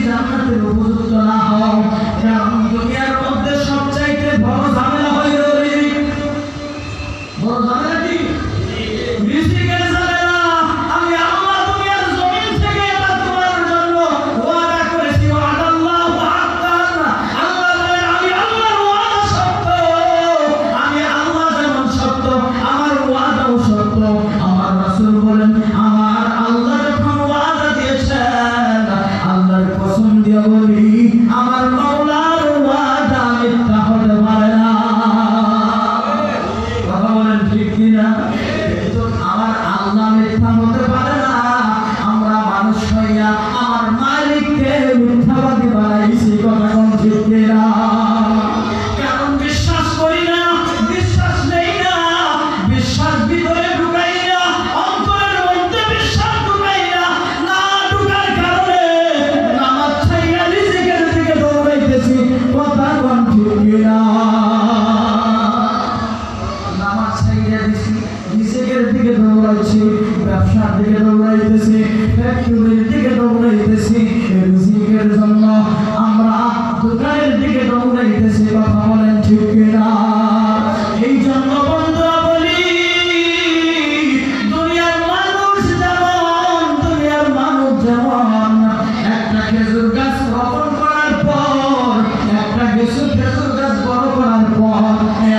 জান্নাতের উপযুক্ত না হও। কারণ দুনিয়ার মধ্যে সবচাইতে বড় ঝামেলা হইল রিজিক। বড় ঝামেলা কি? রিজিকের ঝামেলা। আমি আল্লাহ দুনিয়ার জমিন থেকে এটা তোমার জন্য ওয়াদা করেছি, ওয়াদাল্লাহু হাক্কান। আল্লাহ বলে আমি আল্লাহর ওয়াদা সত্য, আমি আল্লাহ যেমন সত্য আমার ওয়াদাও সত্য। আমার রাসূল বলেন আমার আল্লাহ যখন ওয়াদা দিয়েছেন, আল্লাহর কসম দিয়ে বলি আমার মাওলার ওয়াদা মিথ্যা হতে পারে না। কথা বলেন ঠিক কিনা? কিন্তু আমার আল্লাহ মিথ্যা হতে পারে না। আমরা মানুষ হইয়া আমার মালিককে মিথ্যাবাদী বানাইছি। কথা কোন ঠিক কিনা? কারণ বিশ্বাস করি না, বিশ্বাস নেই না, বিশ্বাস ভিতরে ঢুকাই না, অন্তরের মধ্যে বিশ্বাস ঢুকাই না। না ঢুকার কারণে নামাজ ছাইরা রিজিকের দিকে দৌড়াইতেছি। কথা কোন ঠিক কিনা? নামাজ ছাইরা দিছি, রিজিকের দিকে দৌড়াইছি, ব্যবসার দিকে দৌড়াইতেছি, ফ্যাক্টরির দিকে দৌড়াইতেছি। রিজিকের জন্য আমরা দোকানের দিকে দৌড়াইতেছি। কথা বলেন ঠিক কিনা? এই জন্য বন্ধুরা বলি দুনিয়ার মানুষ যেমন একটা খেজুর গাছ রোপণ করার পর, একটা খেজুর গাছ বড় করার পর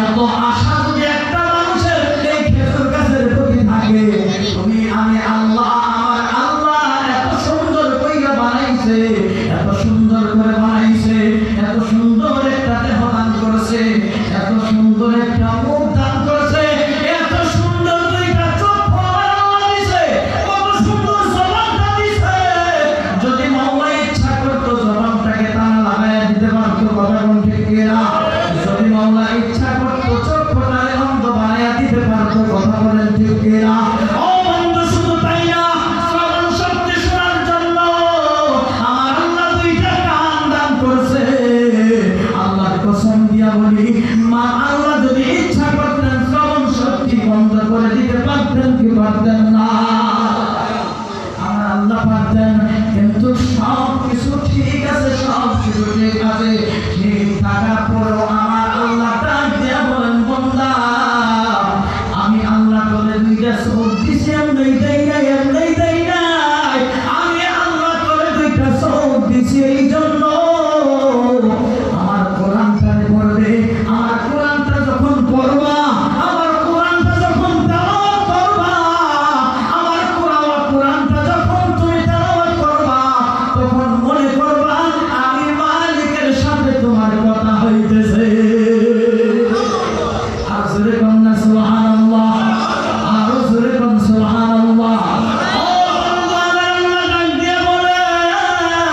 এত আশা যদি একটা মানুষের এই খেজুর গাছের প্রতি থাকে, তুমি আমি আল্লাহ আমার আল্লাহ এত সুন্দর কইরা বানাইছে, এত সুন্দর করে বানাইছে, এত সুন্দর একটা দেহ দান করেছে, এত সুন্দর একটা মুখ দান করেছে, এত সুন্দর দুইটা চোখ আল্লাহ দিছে, কত সুন্দর জবানটা দিছে। যদি মাওলা ইচ্ছা করতো জবানটাকে টানা লাগায়া দিতে পারতো। কথা কোন ঠিক কিনা? যদি মাওলা ইচ্ছা করতো চোখটারে অন্ধ বানায়া দিতে পারতো। কথা বলেন ঠিক কিনা? ও বন্ধু শুধু তাই না, শ্রবণ শক্তি শোনার জন্য আমার আল্লাহ দুইটা কান দান করছে। আল্লাহর কসম দিয়া বলি মা আল্লাহ যদি ইচ্ছা করতেন শ্রবণ শক্তি বন্ধ করে দিতে পারতেন কি পারতেন না? আমার আল্লাহ পারতেন। কিন্তু সব কিছু ঠিক আছে, সব কিছু ঠিক আছে, ঠিক থাকার পরেও আমার আল্লাহ ডাক দিয়া বলেন বান্দা আমি আল্লাহ করে দুইটা চোখ দিছি, এমনি দেই নাই, এমনি দেই নাই। আমি আল্লাহ করে দুইটা চোখ দিছি এই জন্য আমার কোরআনটা পড়বে। আমার কোরআনটা যখন পড়বা, আমার কোরআনটা যখন তেলাওয়াত করবা, আমার কোরআনটা যখন তুমি তেলাওয়াত করবা, তখন মনে করবা আমি মালিকের সাথে তোমার কথা